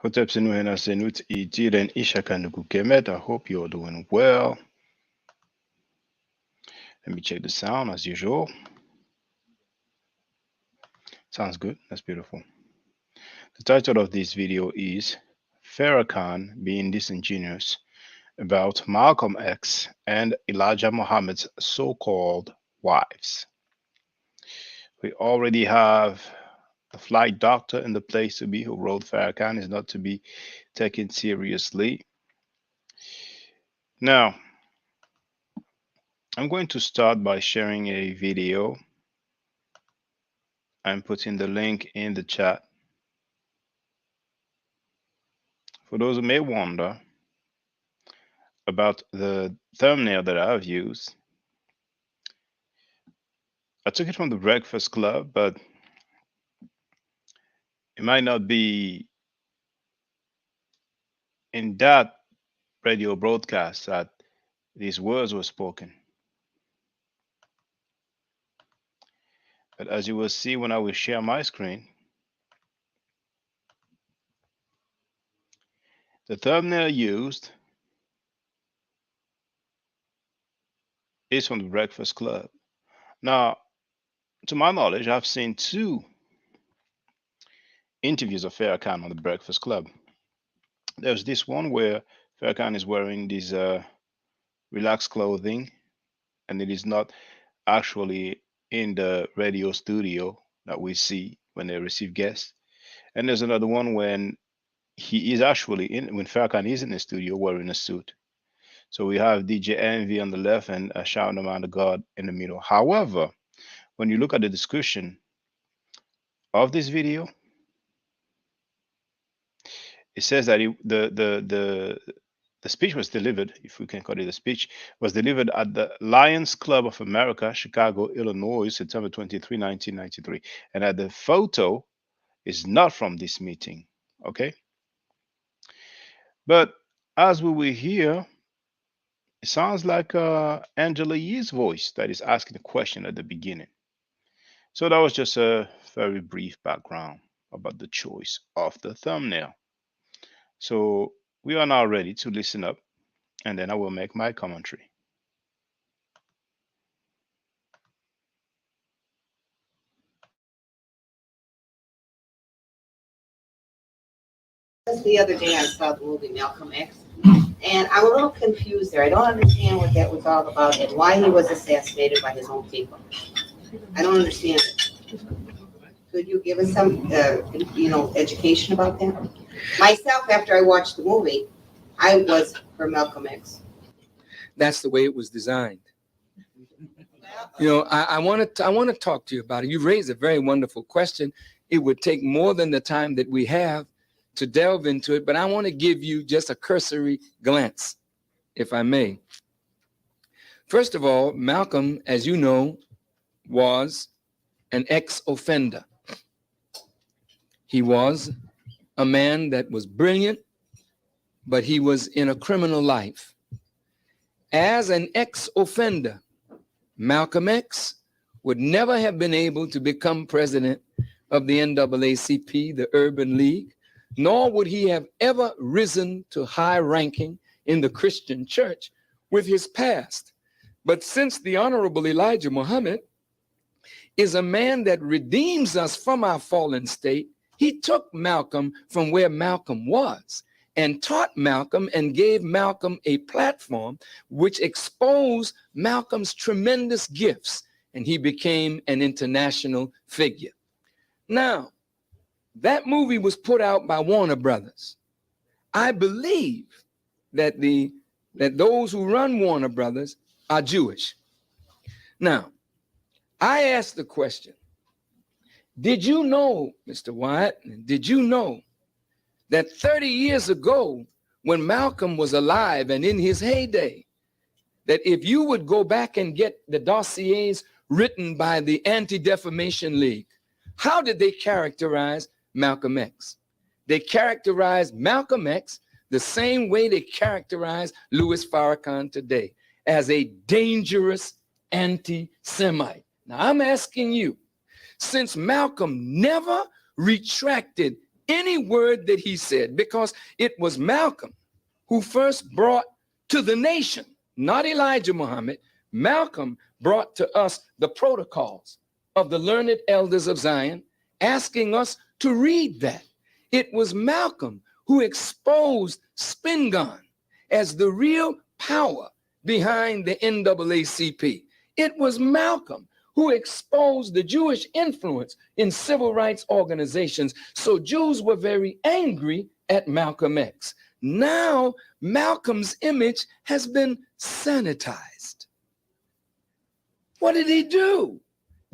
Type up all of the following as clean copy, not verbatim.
Hotep Sinuhena Senut Itiren Ishakanuku Kemet. I hope you're doing well. Let me check the sound as usual. Sounds good. That's beautiful. The title of this video is Farrakhan being disingenuous about Malcolm X and Elijah Muhammad's so-called wives. We already have a flight doctor in the place to be who wrote Farrakhan is not to be taken seriously. Now, I'm going to start by sharing a video. I'm putting the link in the chat. For those who may wonder about the thumbnail that I've used, I took it from the Breakfast Club, but it might not be in that radio broadcast that these words were spoken. But as you will see when I will share my screen, the thumbnail used is from the Breakfast Club. Now, to my knowledge, I've seen 2 interviews of Farrakhan on the Breakfast Club. There's this one where Farrakhan is wearing this relaxed clothing, and it is not actually in the radio studio that we see when they receive guests. And there's another one when he is actually when Farrakhan is in the studio wearing a suit. So we have DJ Envy on the left and a Shout Man of God in the middle. However, when you look at the description of this video, it says that the speech was delivered, if we can call it a speech, was delivered at the Lions Club of America, Chicago, Illinois, September 23, 1993. And that the photo is not from this meeting, okay? But as we will hear, it sounds like Angela Yee's voice that is asking the question at the beginning. So that was just a very brief background about the choice of the thumbnail. So we are now ready to listen up, and then I will make my commentary. The other day I saw the movie Malcolm X, and I'm a little confused there. I don't understand what that was all about and why he was assassinated by his own people. I don't understand it. Could you give us some, education about that? Myself, after I watched the movie, I was for Malcolm X. That's the way it was designed. I want to talk to you about it. You raised a very wonderful question. It would take more than the time that we have to delve into it, but I want to give you just a cursory glance, if I may. First of all, Malcolm, as you know, was an ex-offender. He was a man that was brilliant, but he was in a criminal life. As an ex-offender, Malcolm X would never have been able to become president of the NAACP, the Urban League, nor would he have ever risen to high ranking in the Christian church with his past. But since the Honorable Elijah Muhammad is a man that redeems us from our fallen state, he took Malcolm from where Malcolm was and taught Malcolm and gave Malcolm a platform which exposed Malcolm's tremendous gifts, and he became an international figure. Now, that movie was put out by Warner Brothers. I believe that those who run Warner Brothers are Jewish. Now, I asked the question, did you know, Mr. Wyatt, did you know that 30 years ago, when Malcolm was alive and in his heyday, that if you would go back and get the dossiers written by the Anti-Defamation League, how did they characterize Malcolm X? They characterized Malcolm X the same way they characterize Louis Farrakhan today, as a dangerous anti-Semite. Now I'm asking you, since Malcolm never retracted any word that he said, because it was Malcolm who first brought to the nation, not Elijah Muhammad, Malcolm brought to us the protocols of the learned elders of Zion, asking us to read that. It was Malcolm who exposed Spingarn as the real power behind the NAACP. It was Malcolm who exposed the Jewish influence in civil rights organizations. So Jews were very angry at Malcolm X. Now Malcolm's image has been sanitized. What did he do?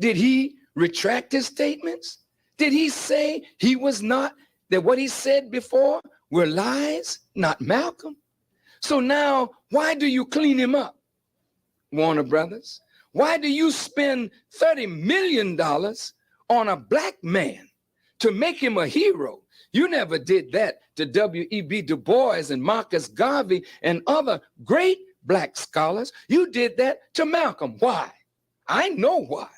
Did he retract his statements? Did he say he was not, that what he said before were lies? Not Malcolm. So now, why do you clean him up, Warner Brothers? Why do you spend $30 million on a black man to make him a hero? You never did that to W.E.B. Du Bois and Marcus Garvey and other great black scholars. You did that to Malcolm. Why? I know why.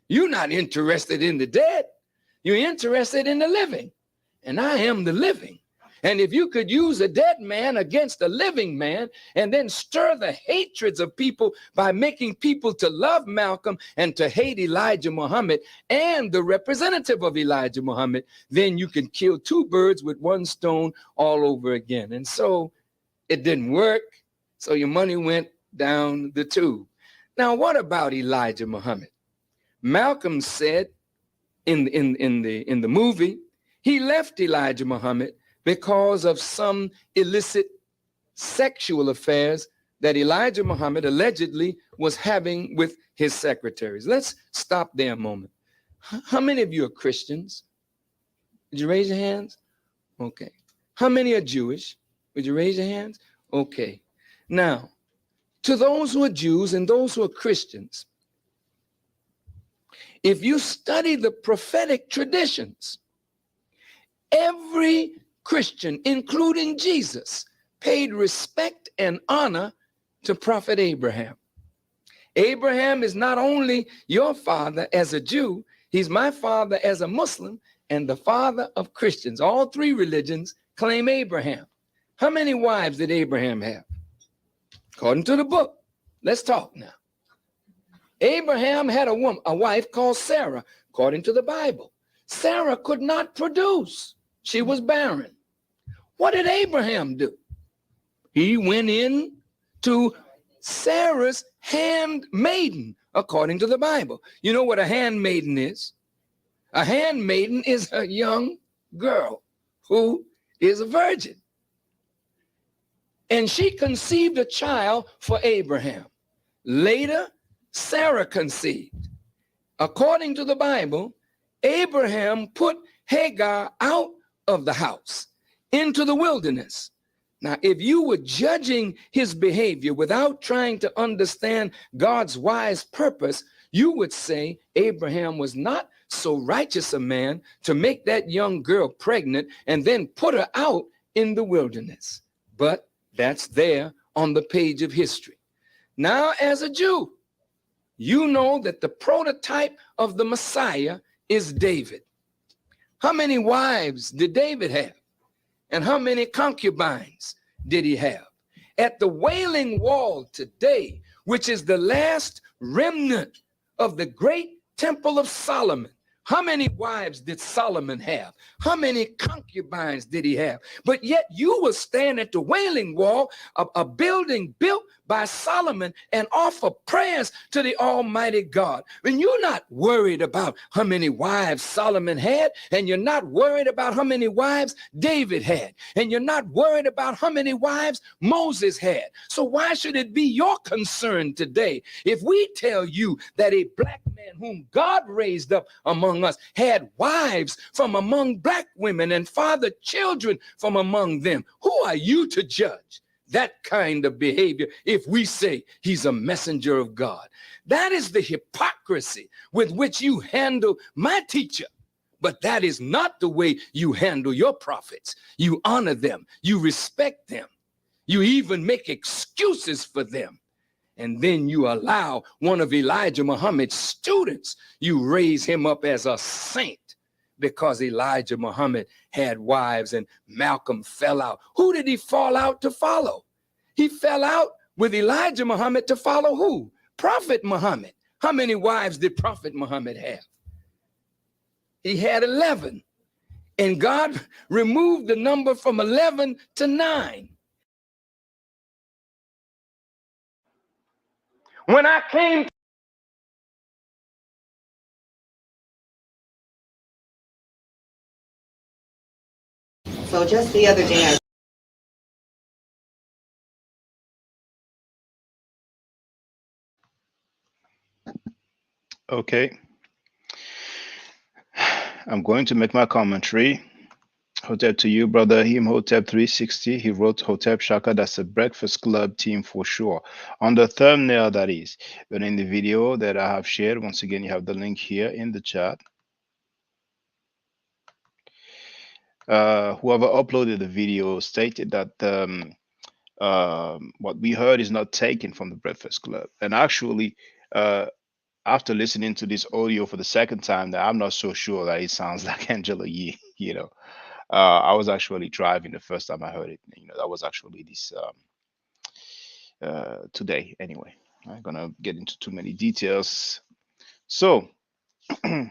You're not interested in the dead. You're interested in the living. And I am the living. And if you could use a dead man against a living man and then stir the hatreds of people by making people to love Malcolm and to hate Elijah Muhammad and the representative of Elijah Muhammad, then you can kill two birds with one stone all over again. And so it didn't work. So your money went down the tube. Now, what about Elijah Muhammad? Malcolm said in the movie, he left Elijah Muhammad because of some illicit sexual affairs that Elijah Muhammad allegedly was having with his secretaries. Let's stop there a moment. How many of you are Christians? Would you raise your hands? Okay. How many are Jewish? Would you raise your hands? Okay. Now, to those who are Jews and those who are Christians, if you study the prophetic traditions, every Christian, including Jesus, paid respect and honor to Prophet Abraham. Abraham is not only your father as a Jew, he's my father as a Muslim and the father of Christians. All three religions claim Abraham. How many wives did Abraham have? According to the book. Let's talk now. Abraham had a wife called Sarah, according to the Bible. Sarah could not produce. She was barren. What did Abraham do? He went in to Sarah's handmaiden, according to the Bible. You know what a handmaiden is? A handmaiden is a young girl who is a virgin. And she conceived a child for Abraham. Later, Sarah conceived. According to the Bible, Abraham put Hagar out of the house into the wilderness. Now, if you were judging his behavior without trying to understand God's wise purpose, you would say Abraham was not so righteous a man to make that young girl pregnant and then put her out in the wilderness. But that's there on the page of history. Now, as a Jew, you know that the prototype of the Messiah is David. How many wives did David have? And how many concubines did he have? At the Wailing Wall today, which is the last remnant of the great Temple of Solomon. How many wives did Solomon have? How many concubines did he have? But yet you will stand at the Wailing Wall, a building built by Solomon, and offer prayers to the Almighty God. And you're not worried about how many wives Solomon had, and you're not worried about how many wives David had, and you're not worried about how many wives Moses had. So why should it be your concern today if we tell you that a black man whom God raised up among us had wives from among black women and fathered children from among them? Who are you to judge that kind of behavior if we say he's a messenger of God? That is the hypocrisy with which you handle my teacher. But that is not the way you handle your prophets. You honor them, you respect them, you even make excuses for them. And then you allow one of Elijah Muhammad's students, you raise him up as a saint because Elijah Muhammad had wives and Malcolm fell out. Who did he fall out to follow? He fell out with Elijah Muhammad to follow who? Prophet Muhammad. How many wives did Prophet Muhammad have? He had 11. And God removed the number from 11 to 9. When I came So just the other day, Okay, I'm going to make my commentary. Hotep to you, brother. Him Hotep 360. He wrote Hotep Shaka. That's a Breakfast Club team for sure. On the thumbnail, that is. But in the video that I have shared, once again, you have the link here in the chat. Whoever uploaded the video stated that what we heard is not taken from the Breakfast Club. And actually, after listening to this audio for the second time, that I'm not so sure that it sounds like Angela Yee. You know, I was actually driving the first time I heard it. You know, that was actually this today. Anyway, I'm not gonna get into too many details. So, in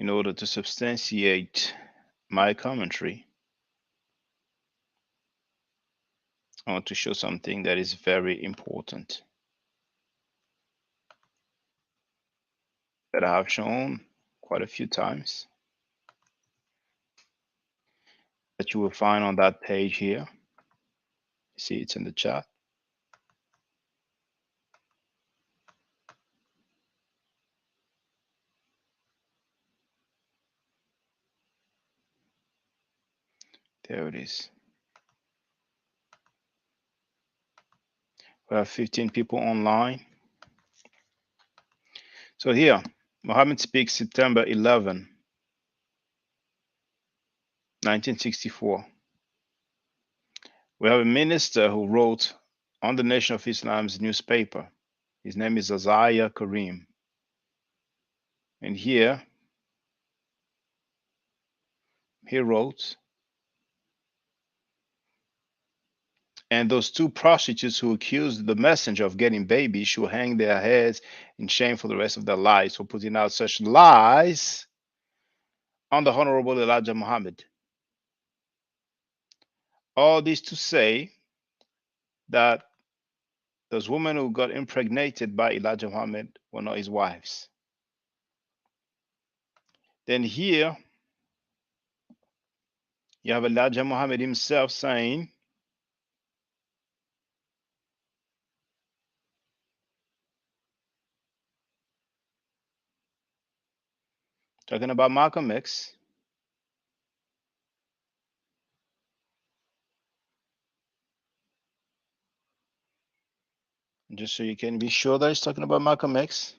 order to substantiate my commentary, I want to show something that is very important that I have shown quite a few times, that you will find on that page here. You see, it's in the chat. There it is. We have 15 people online. So here, Muhammad speaks September 11, 1964. We have a minister who wrote on the Nation of Islam's newspaper. His name is Azariah Karim. And here, he wrote, and those two prostitutes who accused the messenger of getting babies should hang their heads in shame for the rest of their lives for putting out such lies on the Honorable Elijah Muhammad. All this to say that those women who got impregnated by Elijah Muhammad were not his wives. Then here, you have Elijah Muhammad himself saying, talking about Malcolm X, just so you can be sure that he's talking about Malcolm X.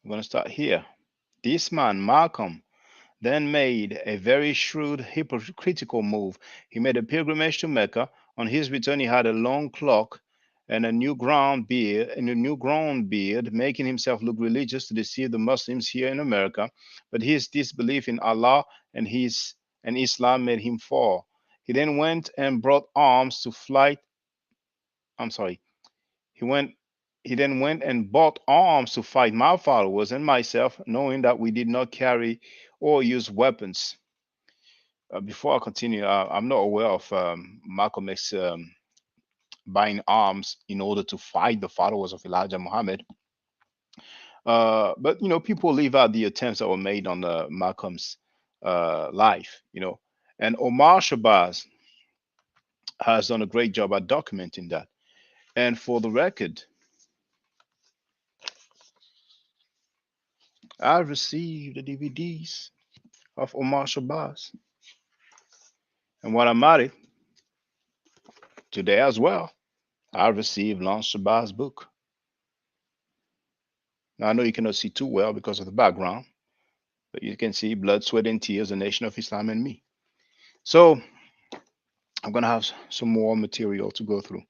I'm going to start here. This man, Malcolm, then made a very shrewd, hypocritical move. He made a pilgrimage to Mecca. On his return, he had a long cloak and a new grown beard, making himself look religious to deceive the Muslims here in America. But his disbelief in Allah and Islam made him fall. He then went and brought arms to flight. I'm sorry. He went. He then went and bought arms to fight my followers and myself, knowing that we did not carry or use weapons. Before I continue, I'm not aware of Malcolm X buying arms in order to fight the followers of Elijah Muhammad. But people leave out the attempts that were made on Malcolm's life. And Omar Shabazz has done a great job at documenting that. And for the record, I received the DVDs of Omar Shabazz, and while I'm at it today as well, I received Lance Shabazz' book. Now I know you cannot see too well because of the background, but you can see Blood, Sweat, and Tears, The Nation of Islam, and Me. So I'm going to have some more material to go through.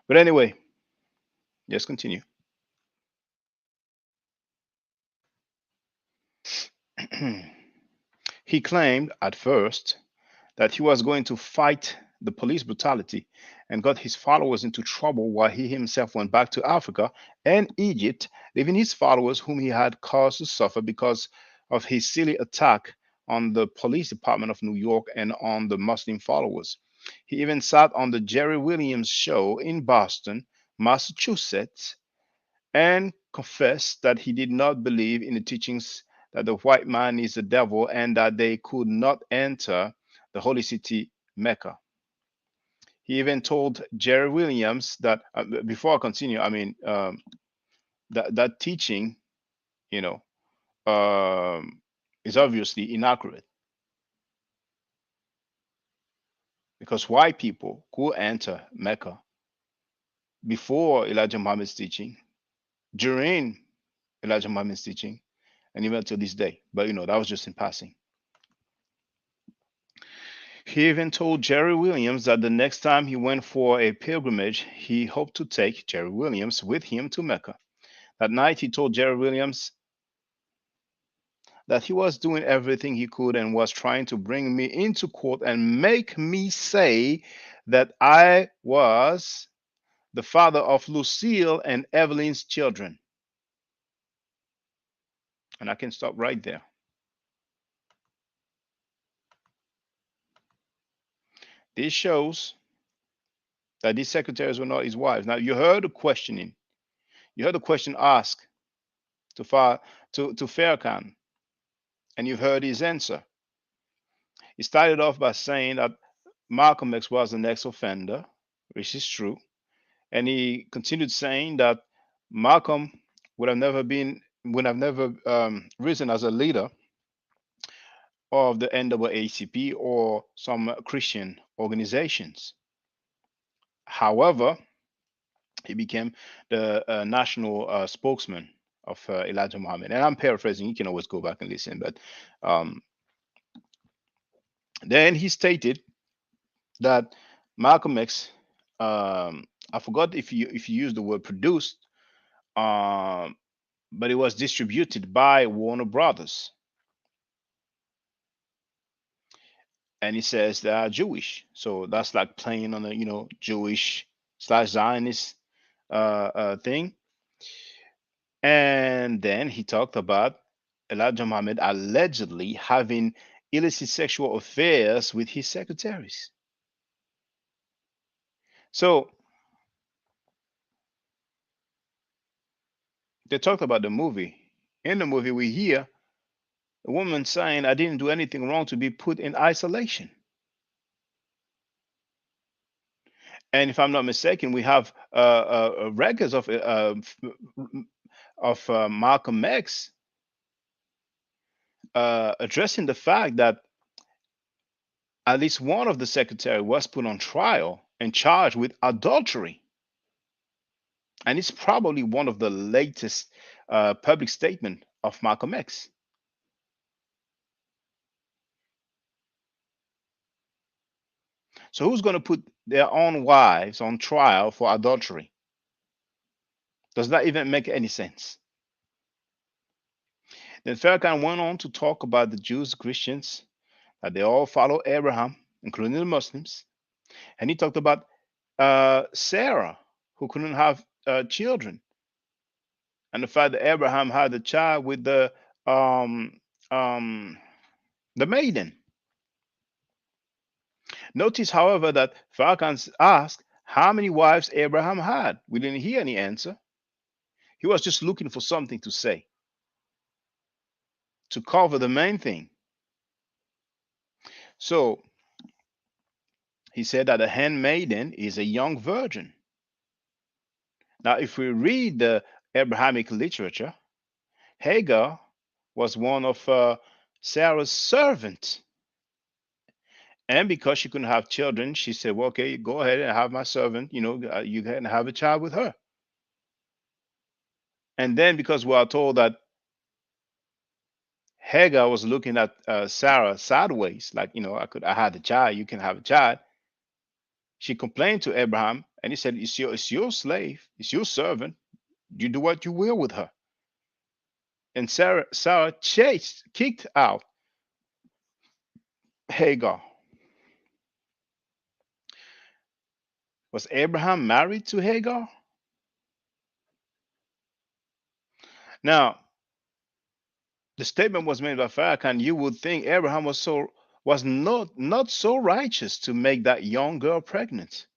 But anyway, let's continue. He claimed at first that he was going to fight the police brutality and got his followers into trouble while he himself went back to Africa and Egypt, leaving his followers, whom he had caused to suffer because of his silly attack on the police department of New York and on the Muslim followers. He even sat on the Jerry Williams show in Boston, Massachusetts, and confessed that he did not believe in the teachings that the white man is the devil and that they could not enter the holy city Mecca. He even told Jerry Williams that before I continue, I mean that teaching, you know, is obviously inaccurate because white people could enter Mecca before Elijah Muhammad's teaching, during Elijah Muhammad's teaching, and even to this day. But that was just in passing. He even told Jerry Williams that the next time he went for a pilgrimage, he hoped to take Jerry Williams with him to Mecca. That night, he told Jerry Williams that he was doing everything he could and was trying to bring me into court and make me say that I was the father of Lucille and Evelyn's children. And I can stop right there. This shows that these secretaries were not his wives. Now, you heard the questioning. You heard the question asked to, to Farrakhan, and you've heard his answer. He started off by saying that Malcolm X was the next offender, which is true. And he continued saying that Malcolm would have never risen as a leader of the NAACP or some Christian organizations. However, he became the national spokesman of Elijah Muhammad. And I'm paraphrasing, you can always go back and listen. But um, then he stated that Malcolm X, I forgot if you use the word produced, um, but it was distributed by Warner Brothers, and he says they are Jewish, so that's like playing on a Jewish slash Zionist thing. And then he talked about Elijah Muhammad allegedly having illicit sexual affairs with his secretaries. So they talked about the movie. In the movie, we hear a woman saying, "I didn't do anything wrong to be put in isolation." And if I'm not mistaken, we have records of Malcolm X addressing the fact that at least one of the secretary was put on trial and charged with adultery. And it's probably one of the latest public statement of Malcolm X. So who's going to put their own wives on trial for adultery? Does that even make any sense? Then Farrakhan went on to talk about the Jews, Christians, that they all follow Abraham, including the Muslims. And he talked about Sarah, who couldn't have children, and the fact that Abraham had a child with um, um, the maiden. Notice, however, that Farrakhan asked how many wives Abraham had. We didn't hear any answer. He was just looking for something to say to cover the main thing. So he said that a handmaiden is a young virgin. Now, if we read the Abrahamic literature, Hagar was one of Sarah's servants. And because she couldn't have children, she said, well, okay, go ahead and have my servant, you can have a child with her. And then because we are told that Hagar was looking at Sarah sideways, like, I had a child, you can have a child. She complained to Abraham, and he said, it's your slave, it's your servant. You do what you will with her. And Sarah kicked out Hagar. Was Abraham married to Hagar? Now, the statement was made by Farrakhan. You would think Abraham was not so righteous to make that young girl pregnant.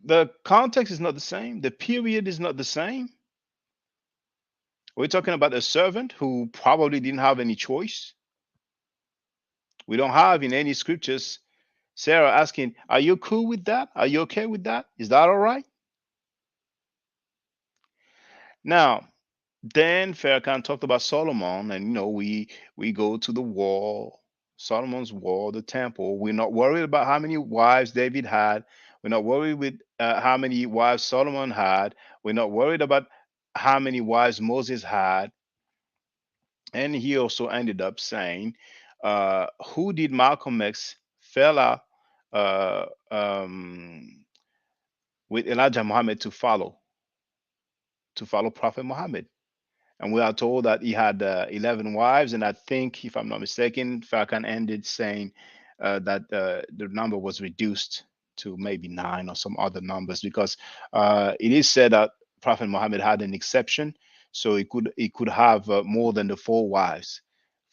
The context is not the same. The period is not the same. We're talking about a servant who probably didn't have any choice. We don't have in any scriptures Sarah asking, "Are you cool with that? Are you okay with that? Is that all right?" Now, then Farrakhan talked about Solomon, and we go to the wall, Solomon's wall, the temple. We're not worried about how many wives David had. We're not worried with how many wives Solomon had. We're not worried about how many wives Moses had. And he also ended up saying, "Who did Malcolm X fell out uh, um, with Elijah Muhammad to follow Prophet Muhammad?" And we are told that he had 11 wives. And I think, if I'm not mistaken, Farrakhan ended saying that the number was reduced to maybe nine or some other numbers, because it is said that Prophet Muhammad had an exception, so he could have more than the four wives.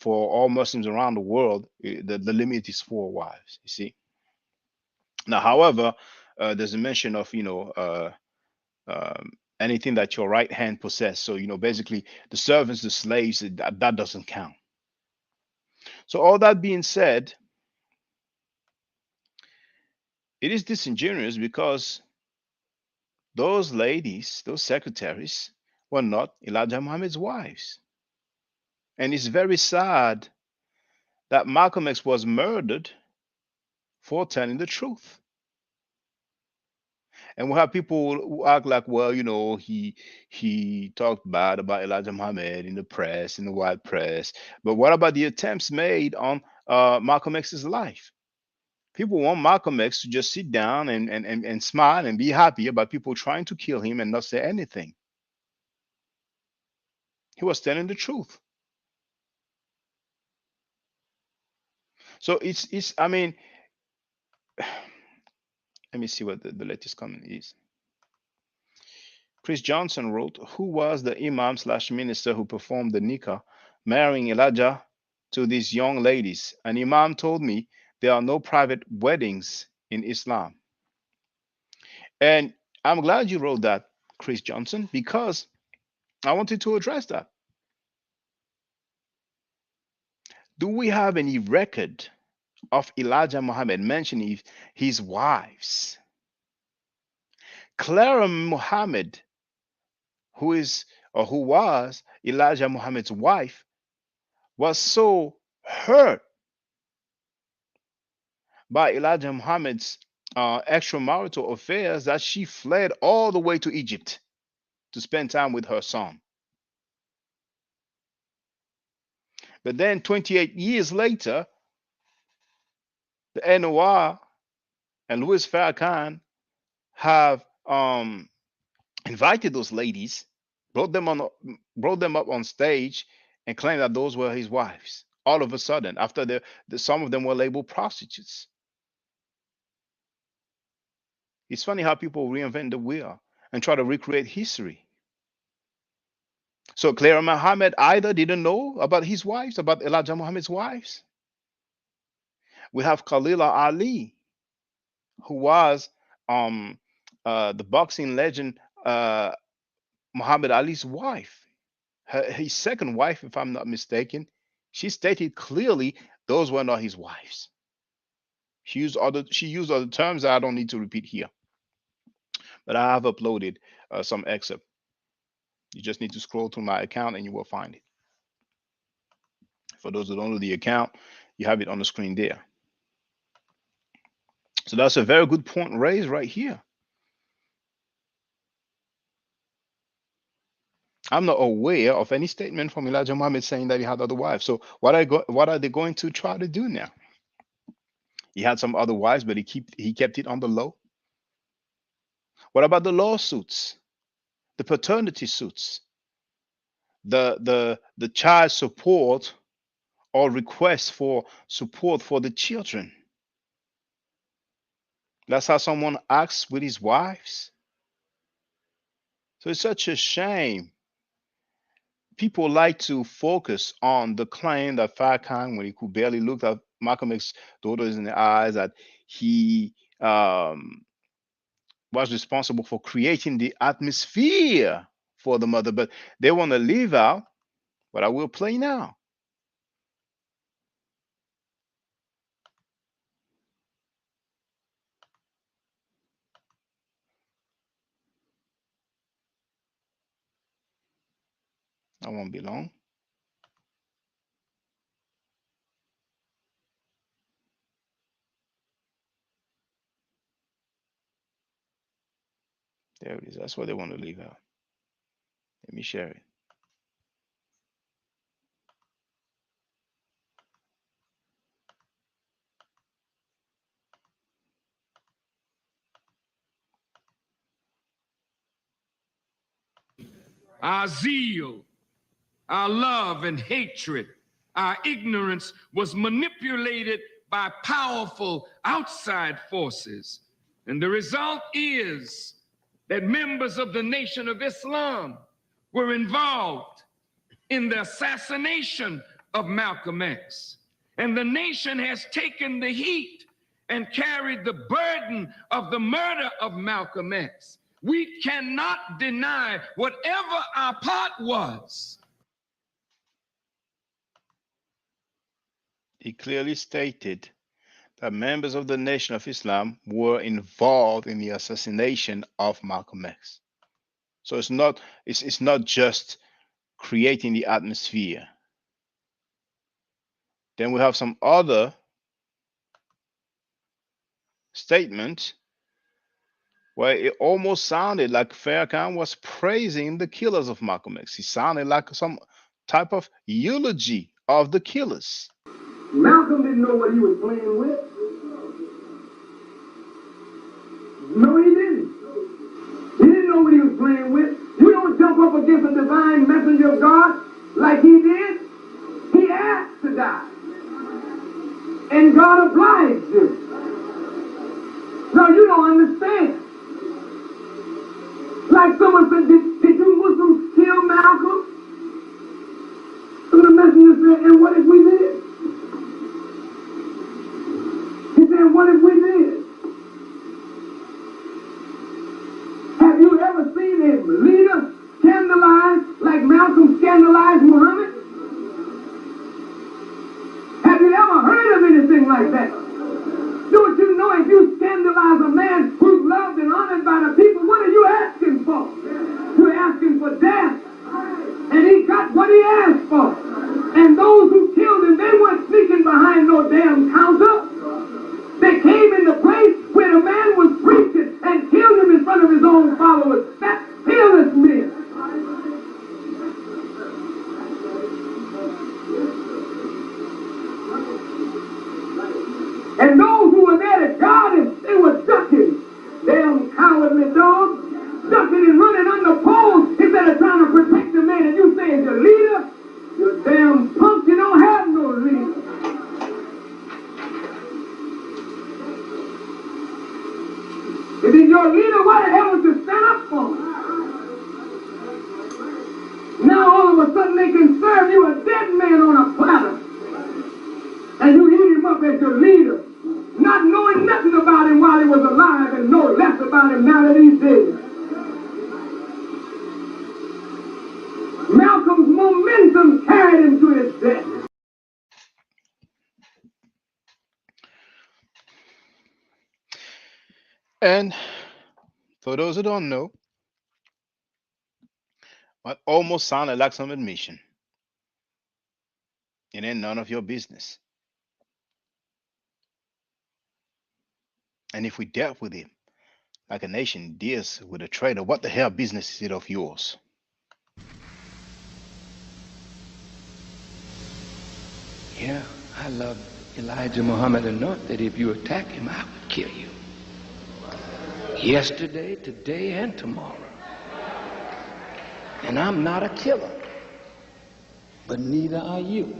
For all Muslims around the world, the limit is four wives. You see. Now, however, there's a mention of anything that your right hand possess. So, basically the servants, the slaves, that doesn't count. So, all that being said, it is disingenuous because those ladies, those secretaries, were not Elijah Muhammad's wives. And it's very sad that Malcolm X was murdered for telling the truth. And we have people who act like, well, he talked bad about Elijah Muhammad in the press, in the white press. But what about the attempts made on Malcolm X's life? People want Malcolm X to just sit down and smile and be happy about people trying to kill him and not say anything. He was telling the truth. So it's I mean, let me see what the latest comment is. Chris Johnson wrote, "Who was the imam slash minister who performed the nikah, marrying Elijah to these young ladies? An imam told me there are no private weddings in Islam." And I'm glad you wrote that, Chris Johnson, because I wanted to address that. Do we have any record of Elijah Muhammad mentioning his wives? Clara Muhammad, who is or who was Elijah Muhammad's wife, was so hurt by Elijah Muhammad's extramarital affairs that she fled all the way to Egypt to spend time with her son. But then 28 years later, the NOR And Louis Farrakhan have invited those ladies, brought them on, brought them up on stage, and claimed that those were his wives. All of a sudden, after some of them were labeled prostitutes. It's funny how people reinvent the wheel and try to recreate history. So Clara Muhammad either didn't know about his wives, about Elijah Muhammad's wives. We have Khalila Ali, who was um, the boxing legend Muhammad Ali's wife. His second wife, if I'm not mistaken, she stated clearly those were not his wives. She used other terms that I don't need to repeat here, but I have uploaded some excerpt. You just need to scroll through my account and you will find it. For those who don't know the account, you have it on the screen there. So that's a very good point raised right here. I'm not aware of any statement from Elijah Muhammad saying that he had other wives. So what are they going to try to do now? He had some other wives, but he kept it on the low. What about the lawsuits, the paternity suits, the child support or requests for support for the children? That's how someone acts with his wives. So it's such a shame. People like to focus on the claim that Farrakhan, when he could barely look at Malcolm X's daughters in the eyes, that he was responsible for creating the atmosphere for the mother. But they want to leave out what I will play now. I won't be long. There it is. That's what they want to leave out. Let me share it. Our zeal, our love and hatred, our ignorance was manipulated by powerful outside forces. And the result is that members of the Nation of Islam were involved in the assassination of Malcolm X. And the nation has taken the heat and carried the burden of the murder of Malcolm X. We cannot deny whatever our part was. He clearly stated that members of the Nation of Islam were involved in the assassination of Malcolm X. So it's not just creating the atmosphere. Then we have some other statement where it almost sounded like Farrakhan was praising the killers of Malcolm X. He sounded like some type of eulogy of the killers. Malcolm didn't know what he was playing with. No, he didn't. He didn't know what he was playing with. You don't jump up against a divine messenger of God like he did. He asked to die. And God obliged him. No, you don't understand. Like someone said, did you Muslims kill Malcolm? So the messenger said, and what if we did? He said, what if we did? Have you ever seen a leader scandalized like Malcolm scandalized Muhammad? Have you ever heard of anything like that? Don't you know if you scandalize a man whose love If he's your leader, why the hell would you stand up for him? Now all of a sudden they can serve you a dead man on a platter. And you eat him up as your leader, not knowing nothing about him while he was alive and know less about him now that he's dead. Malcolm's momentum carried him to his death. And for those who don't know, what almost sounded like some admission. It ain't none of your business. And if we dealt with him like a nation deals with a traitor, what the hell business is it of yours? Yeah, I love Elijah Muhammad enough that if you attack him, I would kill you. Yesterday, today, and tomorrow. And I'm not a killer, but neither are you.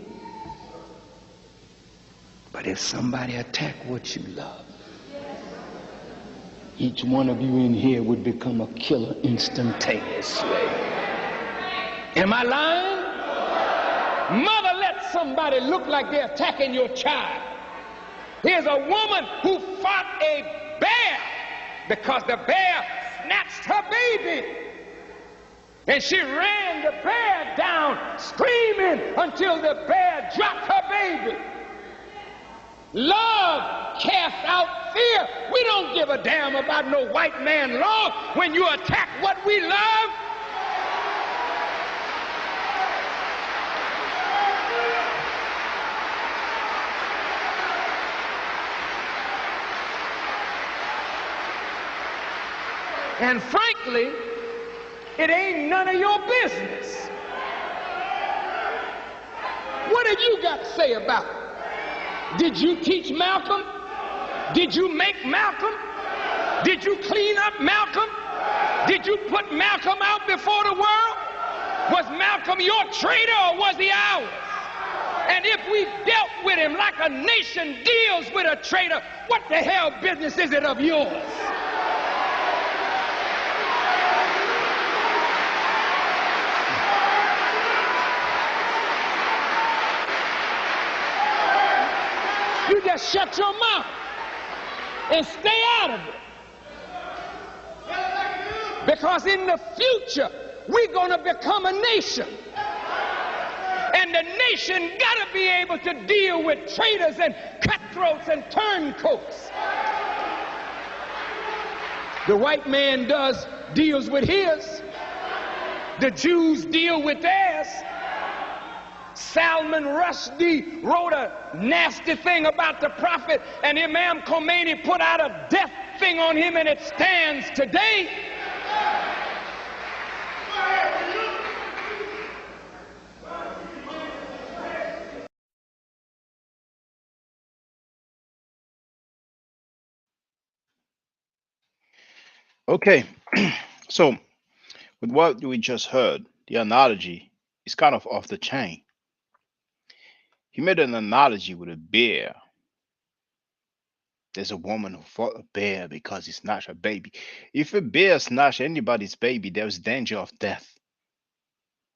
But if somebody attack what you love, each one of you in here would become a killer instantaneously. Am I lying? Mother, let somebody look like they're attacking your child. Here's a woman who fought a bear because the bear snatched her baby. And she ran the bear down, screaming until the bear dropped her baby. Love casts out fear. We don't give a damn about no white man law when you attack what we love. And frankly, it ain't none of your business. What have you got to say about it? Did you teach Malcolm? Did you make Malcolm? Did you clean up Malcolm? Did you put Malcolm out before the world? Was Malcolm your traitor or was he ours? And if we dealt with him like a nation deals with a traitor, what the hell business is it of yours? You just shut your mouth and stay out of it. Because in the future, we're going to become a nation. And the nation got to be able to deal with traitors and cutthroats and turncoats. The white man deals with his. The Jews deal with theirs. Salman Rushdie wrote a nasty thing about the prophet, and Imam Khomeini put out a death thing on him, and it stands today. Okay, so with what we just heard, the analogy is kind of off the chain. He made an analogy with a bear. There's a woman who fought a bear because he snatched her baby. If a bear snatched anybody's baby, there's danger of death.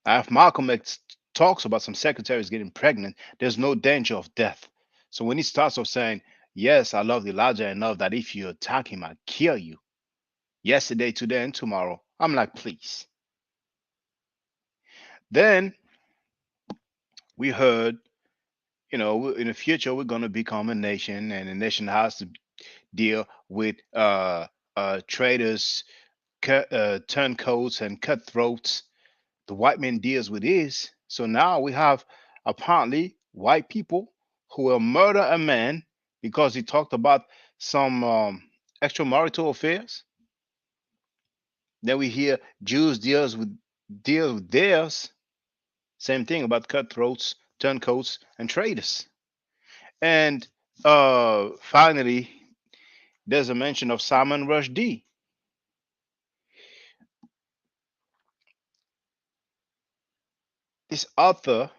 Now, if Malcolm X talks about some secretaries getting pregnant, there's no danger of death. So when he starts off saying, yes, I love Elijah enough that if you attack him, I'll kill you. Yesterday, today, and tomorrow. I'm like, please. Then we heard, in the future, we're going to become a nation, and the nation has to deal with traders, turncoats, and cutthroats. The white man deals with this. So now we have apparently white people who will murder a man because he talked about some extramarital affairs. Then we hear Jews deal with theirs. Same thing about cutthroats, turncoats, and traders. And finally, there's a mention of Salman Rushdie. This author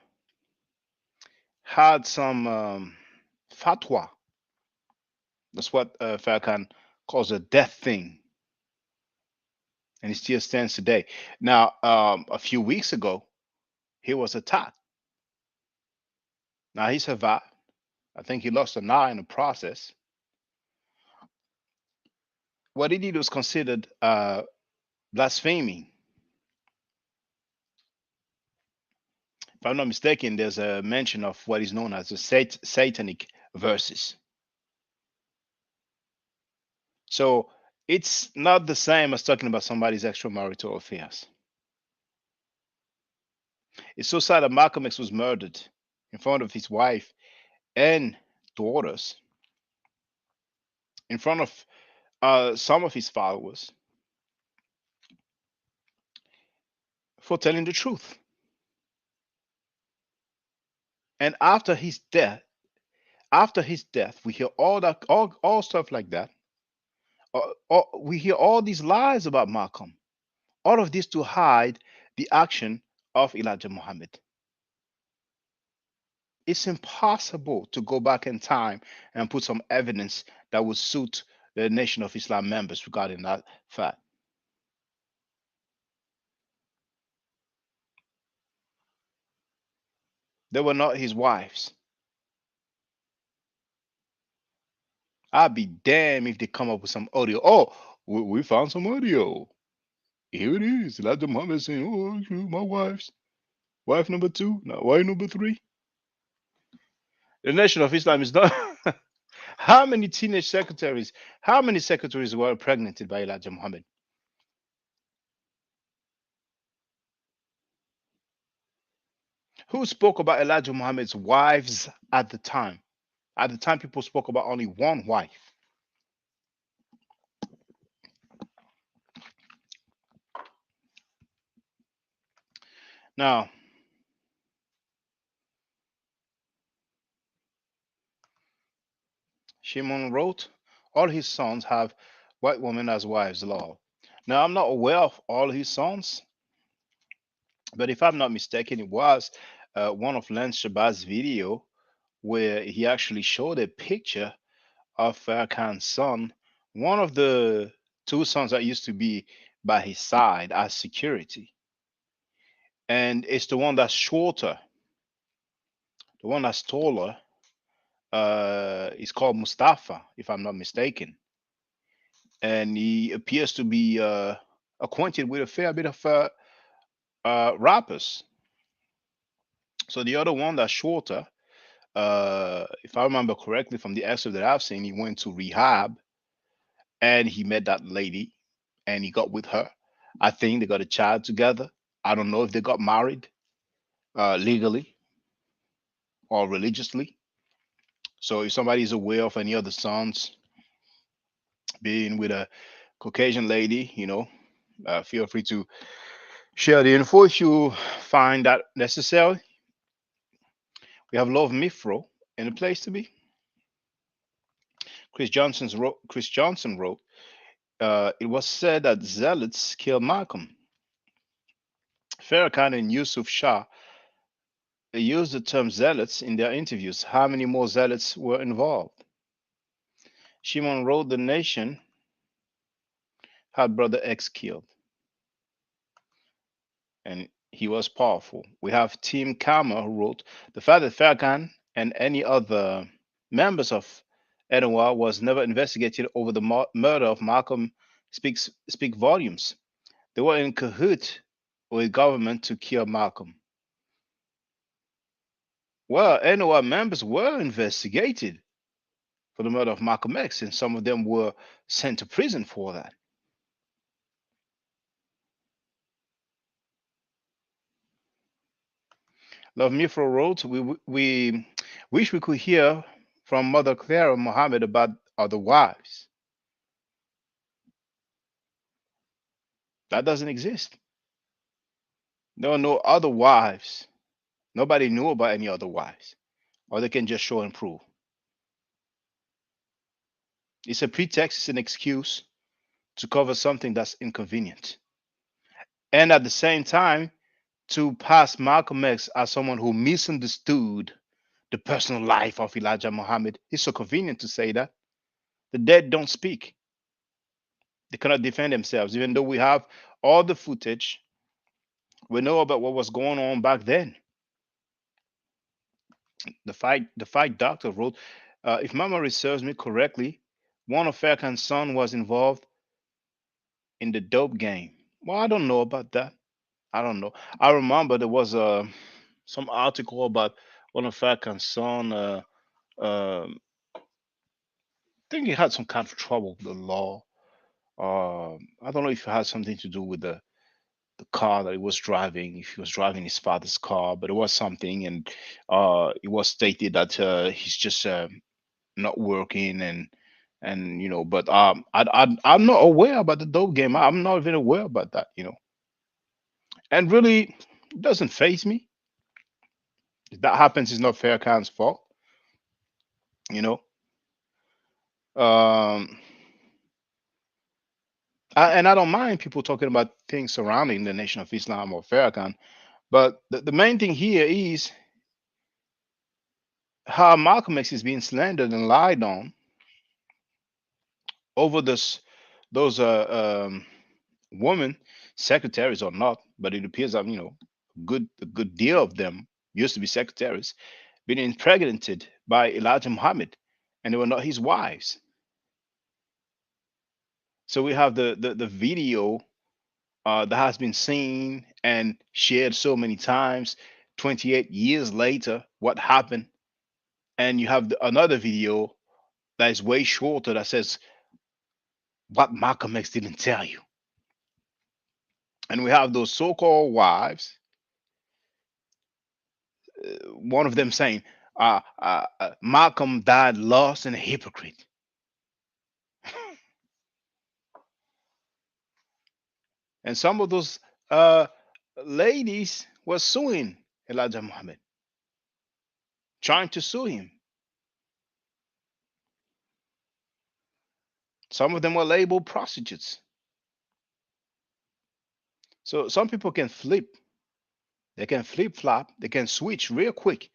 had some fatwa. That's what Farrakhan caused a death thing, and it still stands today. Now, a few weeks ago, he was attacked. Now he survived. I think he lost an eye in the process. What he did was considered blasphemy. If I'm not mistaken, there's a mention of what is known as the satanic verses. So it's not the same as talking about somebody's extramarital affairs. It's so sad that Malcolm X was murdered in front of his wife and daughters, in front of some of his followers, for telling the truth. And after his death, we hear all that, all stuff like that. We hear all these lies about Malcolm. All of this to hide the action of Elijah Muhammad. It's impossible to go back in time and put some evidence that would suit the Nation of Islam members regarding that fact. They were not his wives. I'd be damned if they come up with some audio. Oh, we found some audio. Here it is. Elijah Muhammad saying, "Oh, my wife's wife number two, now wife number three." The Nation of Islam is not. How many teenage secretaries? How many secretaries were impregnated by Elijah Muhammad? Who spoke about Elijah Muhammad's wives at the time? At the time, people spoke about only one wife. Now, Shimon wrote, all his sons have white women as wives, law. Now, I'm not aware of all his sons, but if I'm not mistaken, it was one of Lance Shabazz' video where he actually showed a picture of Farrakhan's son, one of the two sons that used to be by his side as security. And it's the one that's shorter, the one that's taller, is called Mustafa, if I'm not mistaken. And he appears to be acquainted with a fair bit of rappers. So the other one that's shorter, if I remember correctly from the excerpt that I've seen, he went to rehab and he met that lady and he got with her. I think they got a child together. I don't know if they got married legally or religiously. So if somebody is aware of any other sons being with a Caucasian lady, feel free to share the info if you find that necessary. We have Love Mifro in a place to be. Chris Johnson wrote, it was said that zealots killed Malcolm. Farrakhan and Yusuf Shah used the term zealots in their interviews. How many more zealots were involved? Shimon wrote, the nation had Brother X killed, and he was powerful. We have Tim Kama who wrote, the fact that Farrakhan and any other members of NOR was never investigated over the murder of Malcolm speak volumes. They were in cahoot with government to kill Malcolm. Well, NOR members were investigated for the murder of Malcolm X, and some of them were sent to prison for that. Love Mifro wrote, we wish we could hear from Mother Clara Muhammad about other wives. That doesn't exist. There are no other wives. Nobody knew about any other wives, or they can just show and prove. It's a pretext, it's an excuse to cover something that's inconvenient. And at the same time, to pass Malcolm X as someone who misunderstood the personal life of Elijah Muhammad. It's so convenient to say that. The dead don't speak. They cannot defend themselves, even though we have all the footage. We know about what was going on back then. The fight doctor wrote, if memory serves me correctly, one of Farrakhan's son was involved in the dope game. Well, I don't know about that. I don't know. I remember there was some article about one of Farrakhan's son. I think he had some kind of trouble with the law. I don't know if it had something to do with the car that he was driving, if he was driving his father's car, but it was something, and it was stated that he's just not working, and but I'm not aware about the dope game. I'm not even aware about that. And really, it doesn't phase me. If that happens, it's not Farrakhan's fault, you know. Um, and I don't mind people talking about things surrounding the Nation of Islam or Farrakhan, but the main thing here is how Malcolm X is being slandered and lied on over those women, secretaries or not, but it appears that a good deal of them used to be secretaries, being impregnated by Elijah Muhammad, and they were not his wives. So we have the video that has been seen and shared so many times. 28 years later, what happened? And you have another video that is way shorter that says what Malcolm X didn't tell you. And we have those so-called wives, one of them saying, Malcolm died lost and a hypocrite. And some of those uh, ladies were suing Elijah Muhammad, trying to sue him. Some of them were labeled prostitutes. So some people can flip, they can flip flop, they can switch real quick.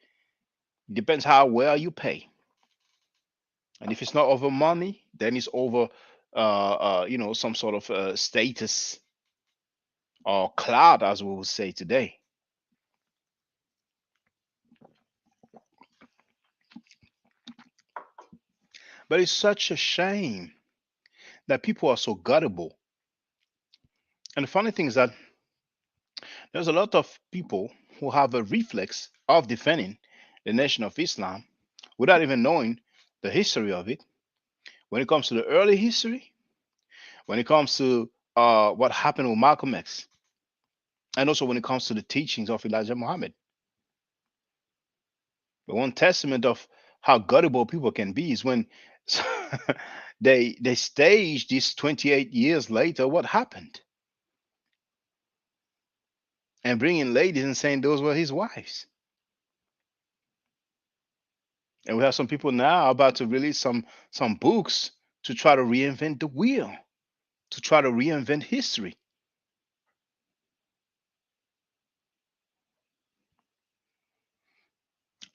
Depends how well you pay. And if it's not over money, then it's over, some sort of status or cloud, as we would say today. But it's such a shame that people are so gullible. And the funny thing is that there's a lot of people who have a reflex of defending the Nation of Islam without even knowing the history of it. When it comes to the early history, when it comes to what happened with Malcolm X, and also when it comes to the teachings of Elijah Muhammad. But one testament of how gullible people can be is when they stage this 28 years later what happened, and bringing ladies and saying those were his wives. And we have some people now about to release some books to try to reinvent the wheel, to try to reinvent history.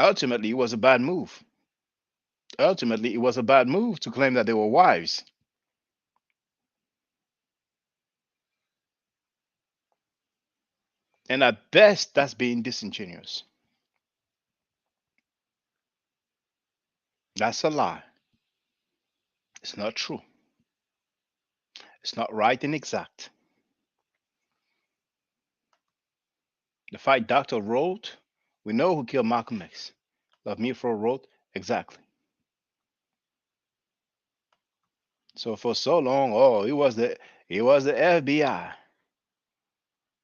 Ultimately, it was a bad move. Ultimately, it was a bad move to claim that they were wives. And at best, that's being disingenuous. That's a lie. It's not true. It's not right and exact. The fight Doctor wrote, we know who killed Malcolm X. Love Mifro wrote, exactly. So for so long, oh, it was the FBI.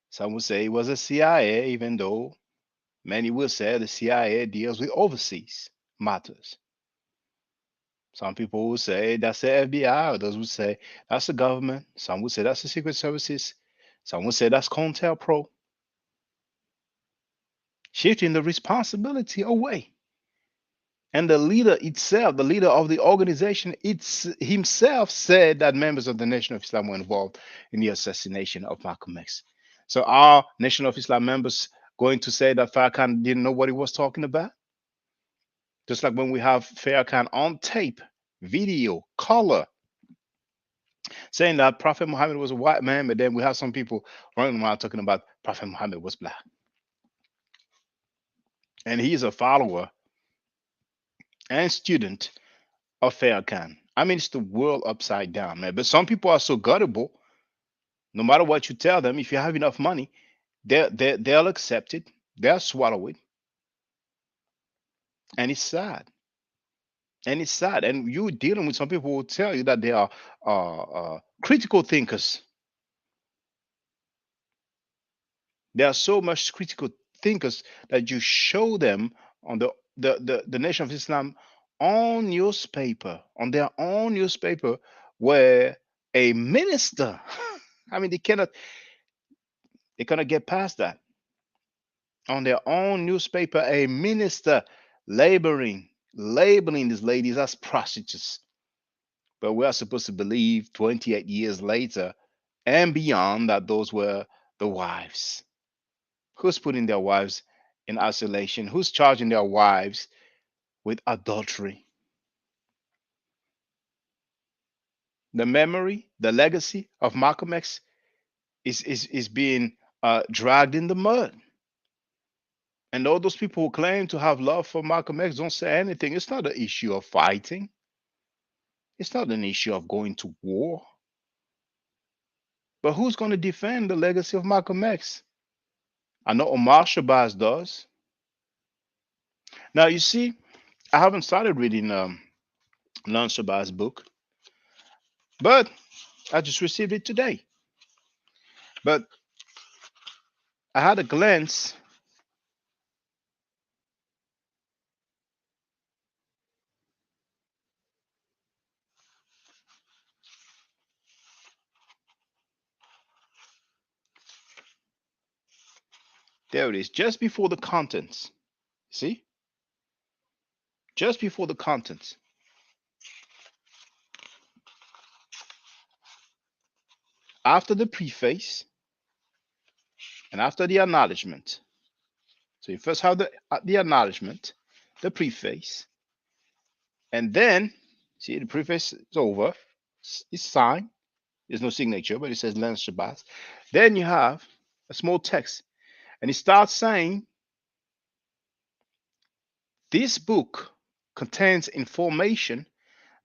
Some would say it was the CIA, even though many will say the CIA deals with overseas matters. Some people would say that's the FBI, others would say that's the government. Some would say that's the Secret Services. Some would say that's CONTELPRO, shifting the responsibility away. And the leader itself, the leader of the organization, it's himself said that members of the Nation of Islam were involved in the assassination of Malcolm X. So are Nation of Islam members going to say that Farrakhan didn't know what he was talking about? Just like when we have Farrakhan on tape, video, color, saying that Prophet Muhammad was a white man, but then we have some people running around talking about Prophet Muhammad was black. And he is a follower and student of Farrakhan. I mean, it's the world upside down, man. But some people are so gullible, no matter what you tell them, if you have enough money, they'll accept it, they'll swallow it, and it's sad. And it's sad. And you're dealing with some people who will tell you that they are critical thinkers. They are so much critical thinkers that you show them on the Nation of Islam on newspaper, on their own newspaper, where a minister, I mean, they cannot get past that. On their own newspaper, a minister labeling these ladies as prostitutes. But we are supposed to believe 28 years later and beyond that those were the wives. Who's putting their wives in isolation? Who's charging their wives with adultery? The memory, the legacy of Malcolm X is being dragged in the mud. And all those people who claim to have love for Malcolm X don't say anything. It's not an issue of fighting. It's not an issue of going to war. But who's going to defend the legacy of Malcolm X? I know Omar Shabazz does. Now, you see, I haven't started reading Lance Shabazz's book, but I just received it today. But I had a glance. There it is, just before the contents. See? Just before the contents. After the preface and after the acknowledgement. So you first have the acknowledgement, the preface, and then, see, the preface is over. It's signed. There's no signature, but it says Lance Shabazz. Then you have a small text, and it starts saying, this book contains information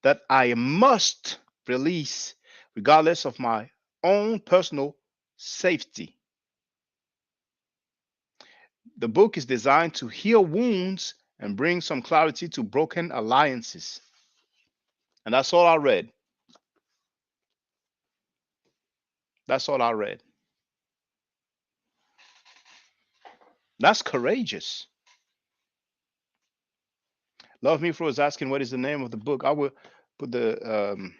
that I must release regardless of my own personal safety. The book is designed to heal wounds and bring some clarity to broken alliances. And that's all I read. That's all I read. That's courageous. Love Me Fro is asking what is the name of the book. I will put the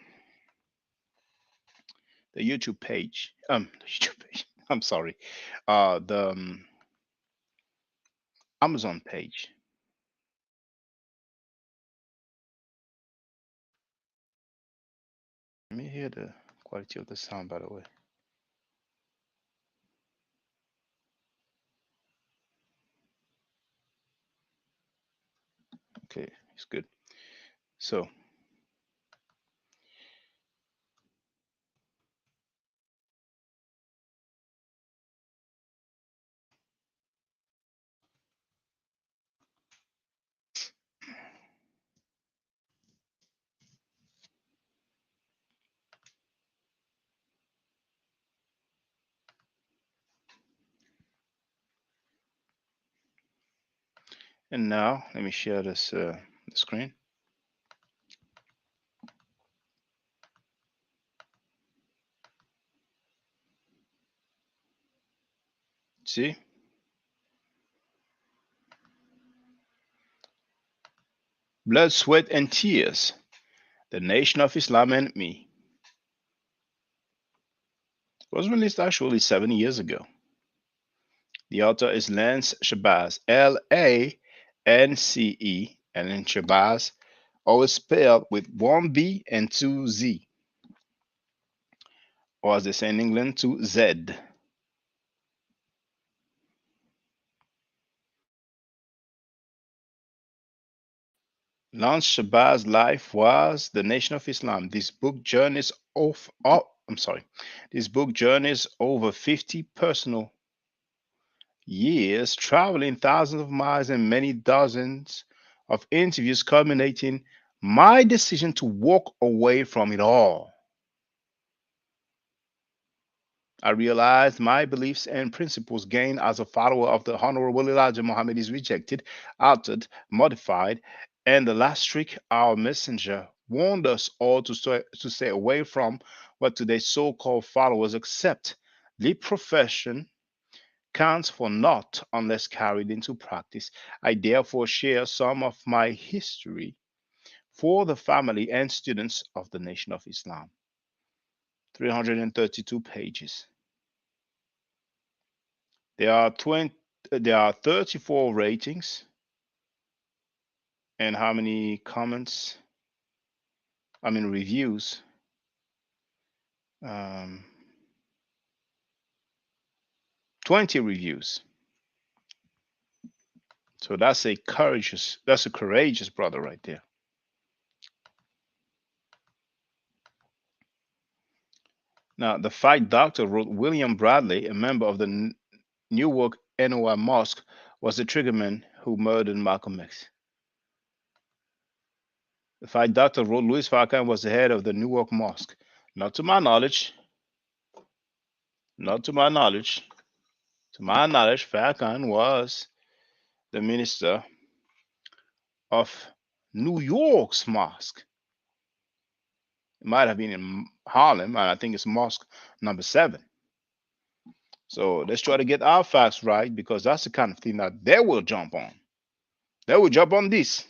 YouTube page. The YouTube page. I'm sorry. The Amazon page. Let me hear the quality of the sound, by the way. Okay, it's good. So, and now let me share this the screen. See, Blood, Sweat, and Tears: The Nation of Islam and Me was released actually 7 years ago. The author is Lance Shabazz, Lance, and then Shabazz, always spelled with one B and two Z, or as they say in England, two Z. Lance Shabazz's life was the Nation of Islam. This book journeys I'm sorry. This book journeys over 50 personal years, traveling thousands of miles and many dozens of interviews, culminating my decision to walk away from it all. I realized my beliefs and principles gained as a follower of the Honorable Elijah Muhammad is rejected, altered, modified, and the last trick our messenger warned us all to stay away from what today's so-called followers accept. The profession counts for naught unless carried into practice. I therefore share some of my history for the family and students of the Nation of Islam. 332 pages. There are 20, there are 34 ratings, and how many comments? I mean reviews. Um, 20 reviews. So that's a courageous brother right there. Now, the fight doctor wrote William Bradley, a member of the Newark NOI Mosque, was the triggerman who murdered Malcolm X. The fight doctor wrote Louis Farrakhan was the head of the Newark Mosque. Not to my knowledge. Not to my knowledge. To my knowledge, Farrakhan was the minister of New York's mosque. It might have been in Harlem, and I think it's mosque number 7. So let's try to get our facts right because that's the kind of thing that they will jump on. They will jump on this.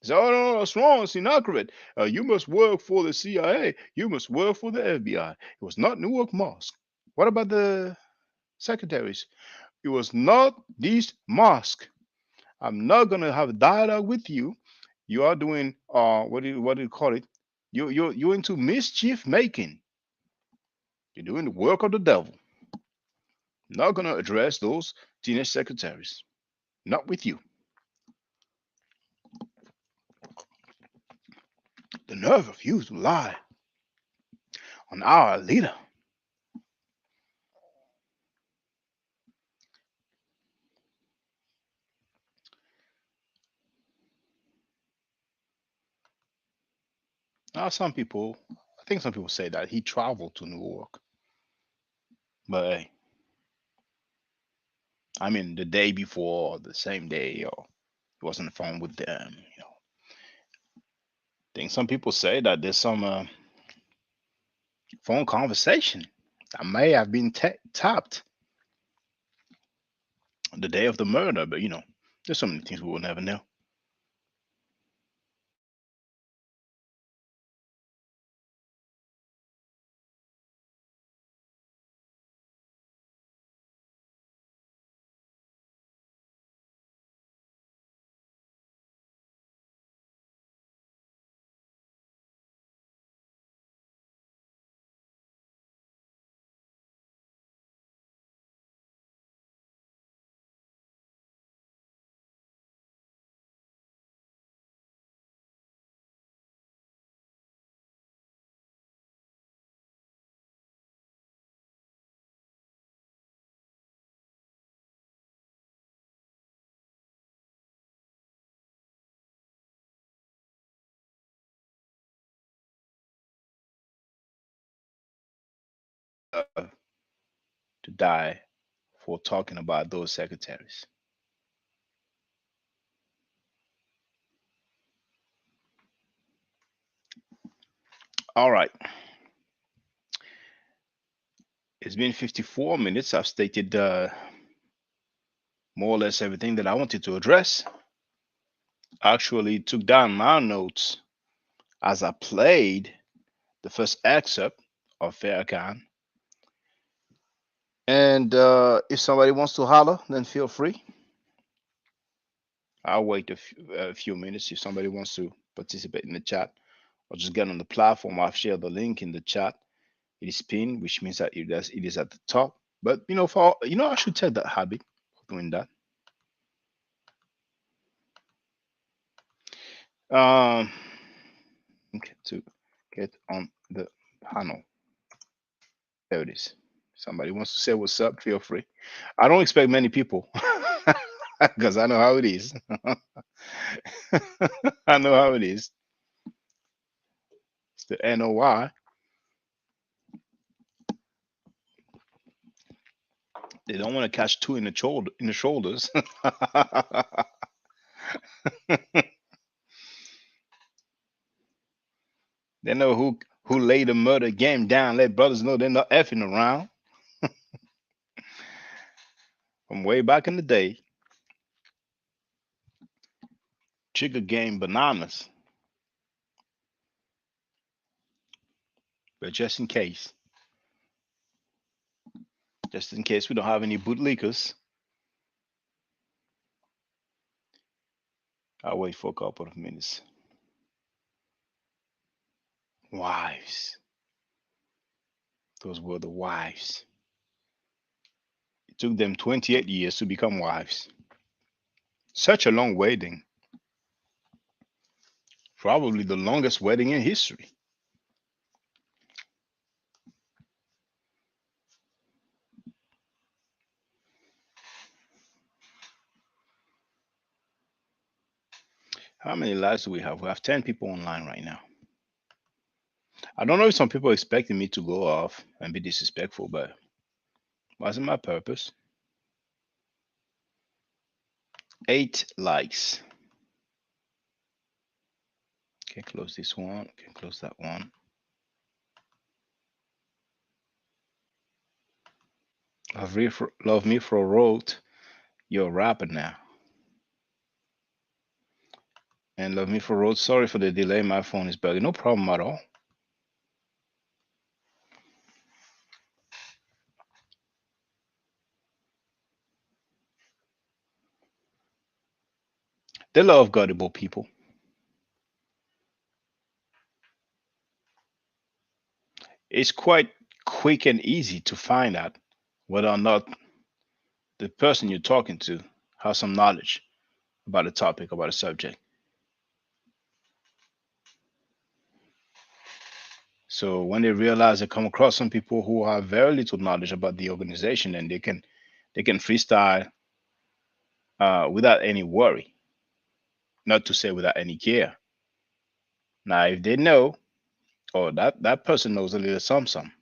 Say, oh, no, that's wrong. It's inaccurate. You must work for the CIA. You must work for the FBI. It was not Newark Mosque. What about the secretaries? It was not this mosque. I'm not gonna have a dialogue with you. You are doing what do you call it? You're into mischief making. You're doing the work of the devil. Not gonna address those teenage secretaries. Not with you. The nerve of you to lie on our leader. Now I think some people say that he traveled to New York, but hey, I mean the day before, or the same day, or he was on the phone with them. I think some people say that there's some phone conversation that may have been tapped the day of the murder, but there's so many things we will never know. To die for talking about those secretaries. All right, it's been 54 minutes. I've stated more or less everything that I wanted to address. I actually took down my notes as I played the first excerpt of Farrakhan. And if somebody wants to holler, then feel free. I'll wait a few minutes if somebody wants to participate in the chat or just get on the platform. I've shared the link in the chat. It is pinned, which means that it is at the top. But I should take that habit of doing that. Um, okay, to get on the panel. it is. Somebody wants to say what's up, feel free. I don't expect many people because I know how it is. I know how it is. It's the NOI. They don't want to catch two in the shoulders. They know who laid the murder game down. Let brothers know they're not effing around. From way back in the day, Chica game bananas. But just in case we don't have any bootlickers, I'll wait for a couple of minutes. Wives. Those were the wives. It took them 28 years to become wives. Such a long wedding. Probably the longest wedding in history. How many lives do we have? We have 10 people online right now. I don't know if some people are expecting me to go off and be disrespectful, but wasn't my purpose. 8 likes. Okay, close this one. Okay, close that one. Love me for a road. You're a rapper now. And love me for a road. Sorry for the delay. My phone is bugging. No problem at all. They love gullible people. It's quite quick and easy to find out whether or not the person you're talking to has some knowledge about a topic, about a subject. So when they realize they come across some people who have very little knowledge about the organization, and they can freestyle without any worry, not to say without any care. Now, if they know, or that person knows a little something,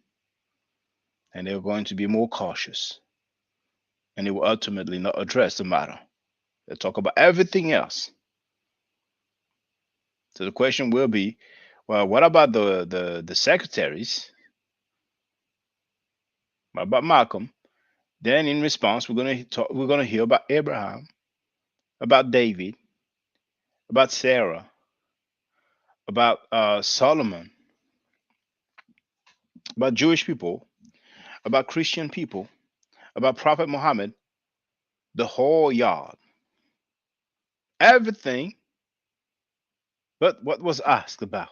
and they're going to be more cautious, and they will ultimately not address the matter. They talk about everything else. So the question will be, well, what about the secretaries? What about Malcolm? Then in response, we're gonna hear about Abraham, about David, about Sarah, about Solomon, about Jewish people, about Christian people, about Prophet Muhammad, the whole yard, everything but what was asked about.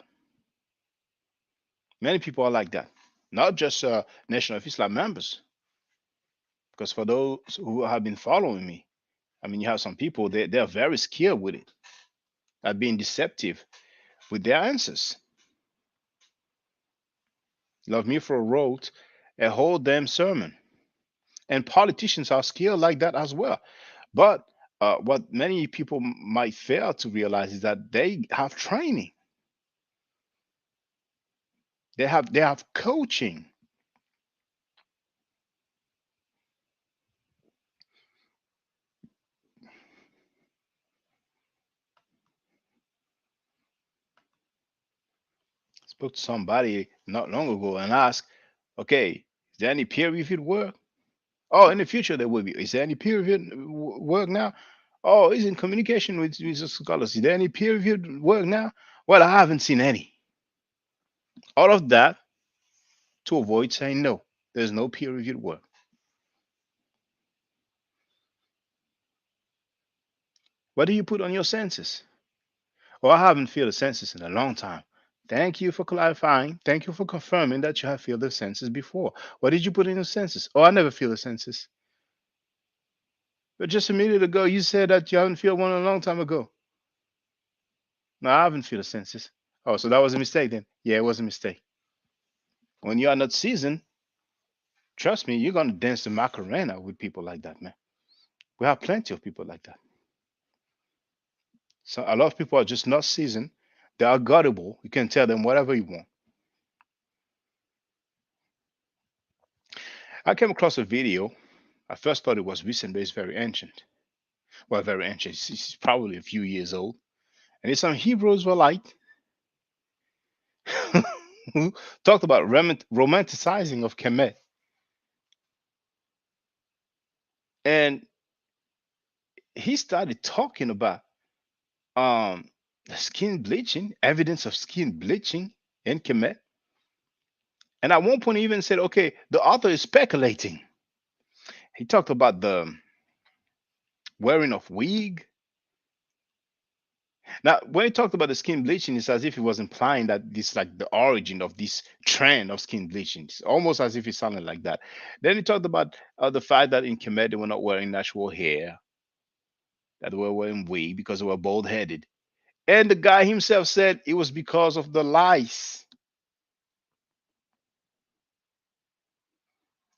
Many people are like that, not just Nation of Islam members, because for those who have been following me, I mean, you have some people they are very skilled with it, at being deceptive with their answers. Love me for wrote a whole damn sermon, and politicians are skilled like that as well. But what many people might fail to realize is that they have training, they have coaching. Spoke to somebody not long ago and asked, okay, is there any peer-reviewed work? Oh, in the future there will be. Is there any peer-reviewed work now? Oh, he's in communication with the scholars. Is there any peer-reviewed work now? Well, I haven't seen any. All of that to avoid saying no. There's no peer-reviewed work. What do you put on your census? Oh, I haven't filled the census in a long time. Thank you for clarifying. Thank you for confirming that you have filled the census before. What did you put in the census? Oh, I never filled the census. But just a minute ago, you said that you haven't filled one a long time ago. No, I haven't filled the census. Oh, so that was a mistake then? Yeah, it was a mistake. When you are not seasoned, Trust me, you're gonna dance the Macarena with people like that, man. We have plenty of people like that. So a lot of people are just not seasoned. They are gullible. You can tell them whatever you want. I came across a video. I first thought it was recent, but it's very ancient. Well, very ancient. It's probably a few years old. And it's some Hebrew Israelite who talked about romanticizing of Kemet. And he started talking about um, skin bleaching, evidence of skin bleaching in Kemet. And at one point, he even said, okay, the author is speculating. He talked about the wearing of wig. Now, when he talked about the skin bleaching, it's as if he was implying that this like the origin of this trend of skin bleaching. It's almost as if it sounded like that. Then he talked about the fact that in Kemet they were not wearing natural hair, that they were wearing wig because they were bald headed. And the guy himself said it was because of the lice.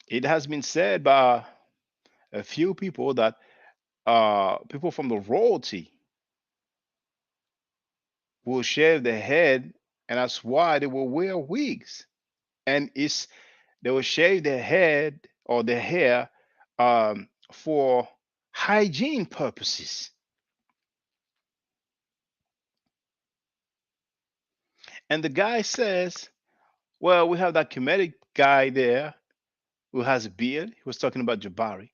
It has been said by a few people that people from the royalty will shave their head, and that's why they will wear wigs. And it's they will shave their head or their hair for hygiene purposes. And the guy says, "Well, we have that comedic guy there who has a beard. He was talking about Jabari.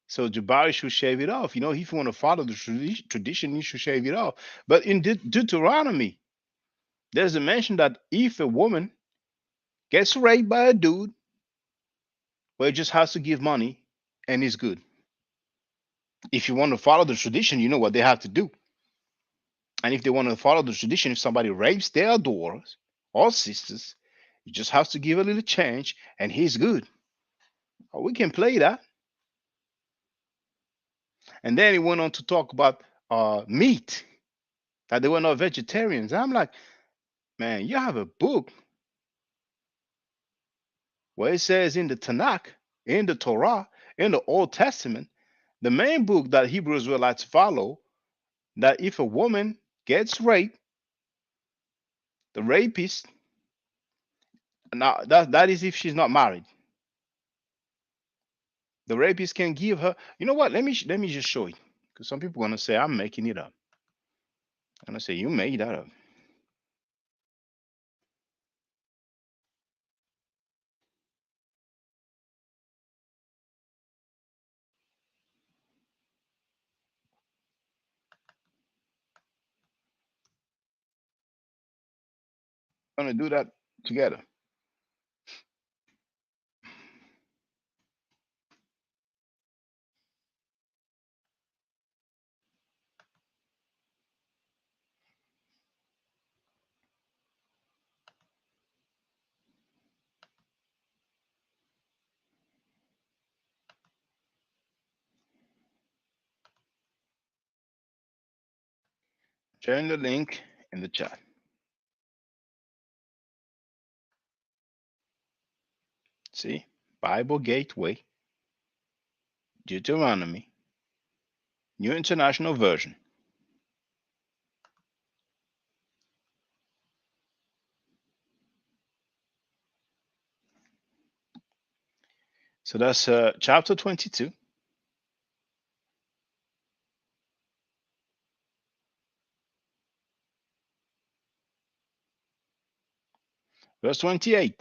So Jabari should shave it off. You know, if you want to follow the tradition, you should shave it off. But in Deuteronomy, there's a mention that if a woman gets raped by a dude, well, it just has to give money and it's good. If you want to follow the tradition, you know what they have to do. And if they want to follow the tradition, if somebody rapes their daughters or sisters, you just have to give a little change and he's good. Oh, we can play that. And then he went on to talk about meat, that they were not vegetarians. I'm like, man, you have a book where it says in the Tanakh, in the Torah, in the Old Testament, the main book that Hebrew Israelites follow, that if a woman gets raped, the rapist, now that is if she's not married, the rapist can give her. You know what? Let me just show you, because some people are gonna say I'm making it up. I'm gonna say you made that up. I'm gonna do that together. Sharing the link in the chat. See, Bible Gateway, Deuteronomy, New International Version. So that's chapter 22, verse 28.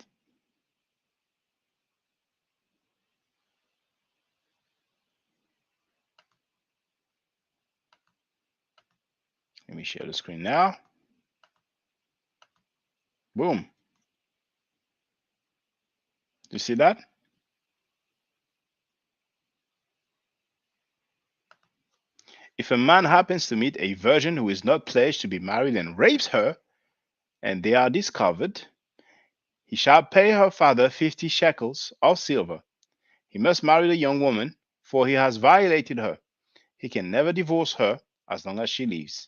Let me share the screen now. Boom. You see that? If a man happens to meet a virgin who is not pledged to be married and rapes her, and they are discovered, he shall pay her father 50 shekels of silver. He must marry the young woman, for he has violated her. He can never divorce her as long as she lives.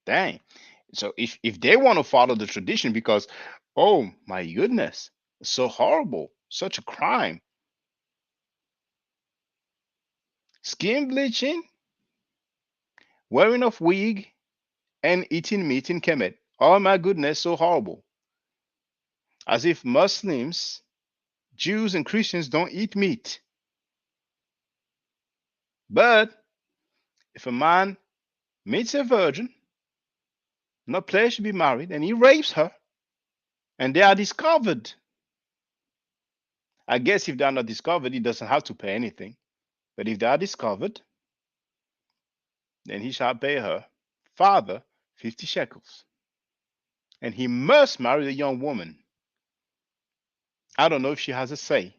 Dang. So if they want to follow the tradition, because oh my goodness, So horrible, such a crime. Skin bleaching, wearing of wig, and eating meat in Kemet. Oh my goodness, so horrible. As if Muslims, Jews, and Christians don't eat meat. But if a man meets a virgin, not pledged to be married, and he rapes her, and they are discovered, I guess if they are not discovered, he doesn't have to pay anything. But if they are discovered, then he shall pay her father 50 shekels. And he must marry the young woman. I don't know if she has a say.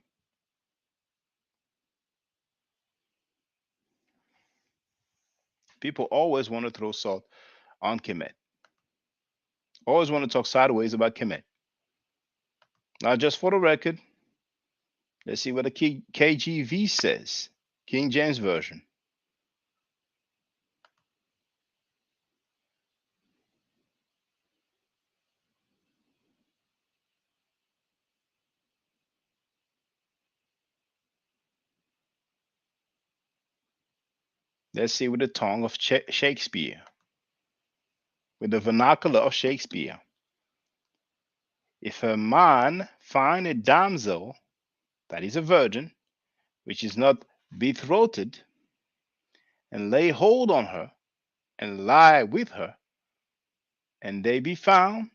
People always want to throw salt on Kemet. Always want to talk sideways about Kemet. Now, just for the record, let's see what the KJV says, King James Version. Let's see with the tongue of Shakespeare, with the vernacular of Shakespeare. If a man find a damsel that is a virgin, which is not betrothed, and lay hold on her, and lie with her, and they be found,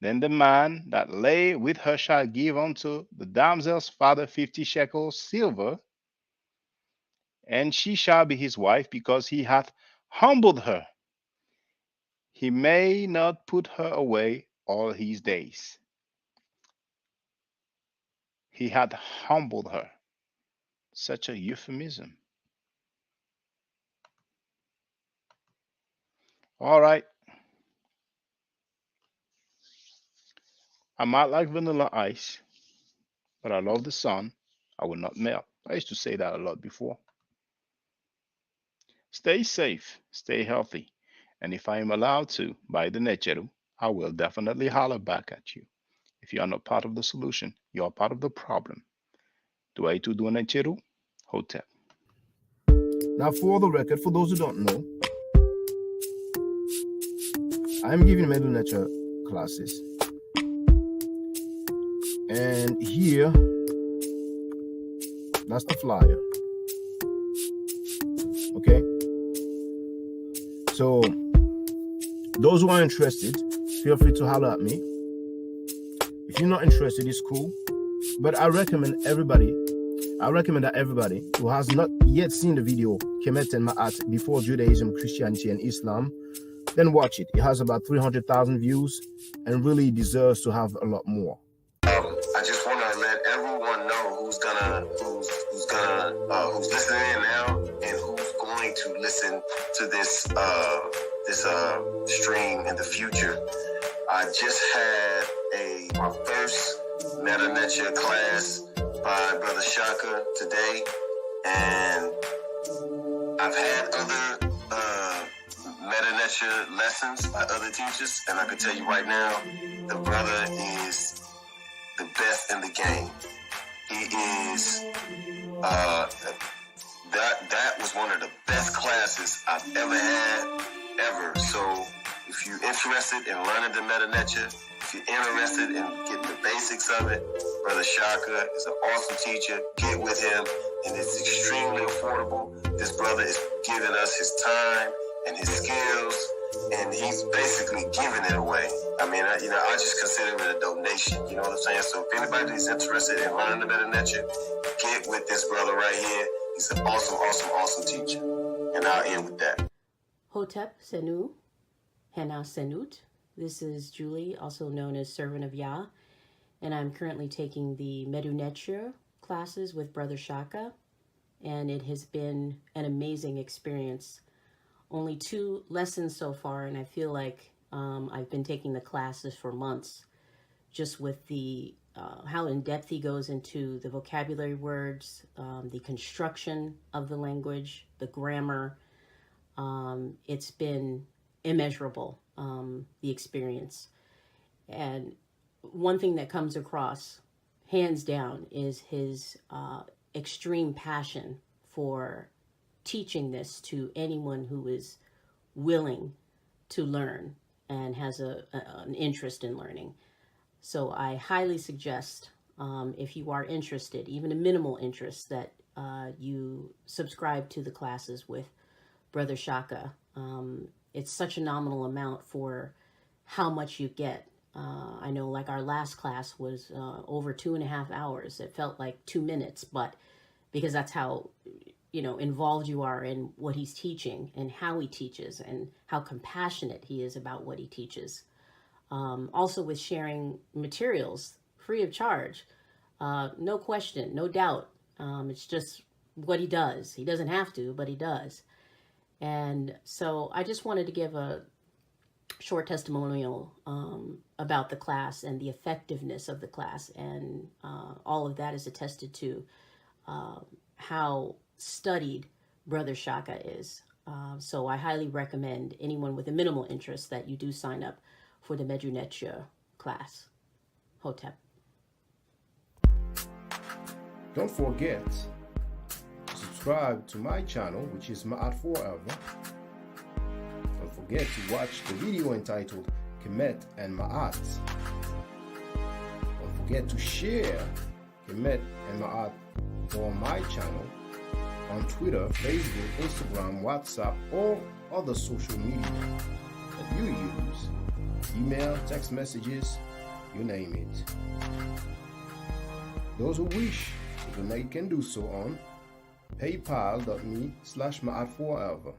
then the man that lay with her shall give unto the damsel's father 50 shekels silver, and she shall be his wife, because he hath humbled her. He may not put her away all his days. He hath humbled her. Such a euphemism. All right. I might like vanilla ice, but I love the sun. I will not melt. I used to say that a lot before. Stay safe, stay healthy, and if I am allowed to, by the Necheru, I will definitely holler back at you. If you are not part of the solution, you are part of the problem. Doa itu dua Necheru, Hotep. Now, for the record, for those who don't know, I'm giving medical nature classes. And here, that's the flyer. Okay? So, those who are interested, feel free to holler at me. If you're not interested, it's cool. But I recommend that everybody who has not yet seen the video, Kemet and Ma'at, before Judaism, Christianity, and Islam, then watch it. It has about 300,000 views and really deserves to have a lot more. I just want to let everyone know who's listening in now and who's going to listen to this stream in the future. I just had my first Meta Nature class by Brother Shaka today, and I've had other Meta Nature lessons by other teachers, and I can tell you right now, the brother is the best in the game. He is that was one of the best classes I've ever had, ever. So if you're interested in learning the Meta Nature, if you're interested in getting the basics of it, Brother Shaka is an awesome teacher. Get with him, and it's extremely affordable. This brother is giving us his time and his skills, and he's basically giving it away. I mean, I just consider it a donation. You know what I'm saying? So if anybody's interested in learning the Meta Nature, get with this brother right here. He's an awesome, awesome, awesome teacher. And I'll end with that. Hotep Senu, Hena Senut. This is Julie, also known as Servant of Yah, and I'm currently taking the Medu Neture classes with Brother Shaka, and it has been an amazing experience. Only 2 lessons so far, and I feel like I've been taking the classes for months, just with the how in depth he goes into the vocabulary words, the construction of the language, the grammar. It's been immeasurable, the experience. And one thing that comes across, hands down, is his extreme passion for teaching this to anyone who is willing to learn and has an interest in learning. So I highly suggest, if you are interested, even a minimal interest, that you subscribe to the classes with Brother Shaka. It's such a nominal amount for how much you get. I know, like, our last class was over 2.5 hours. It felt like 2 minutes, but because that's how, involved you are in what he's teaching and how he teaches and how compassionate he is about what he teaches. Also with sharing materials free of charge, no question, no doubt. It's just what he does. He doesn't have to, but he does. And so I just wanted to give a short testimonial about the class and the effectiveness of the class. And all of that is attested to how studied Brother Shaka is. So I highly recommend anyone with a minimal interest that you do sign up for the Medu Netia class. Hotep. Don't forget to subscribe to my channel, which is Ma'at Forever. Don't forget to watch the video entitled Kemet and Ma'at. Don't forget to share Kemet and Ma'at on my channel on Twitter, Facebook, Instagram, WhatsApp, or other social media that you use. Email, text messages, you name it. Those who wish to donate can do so on paypal.me/ma'at4ever.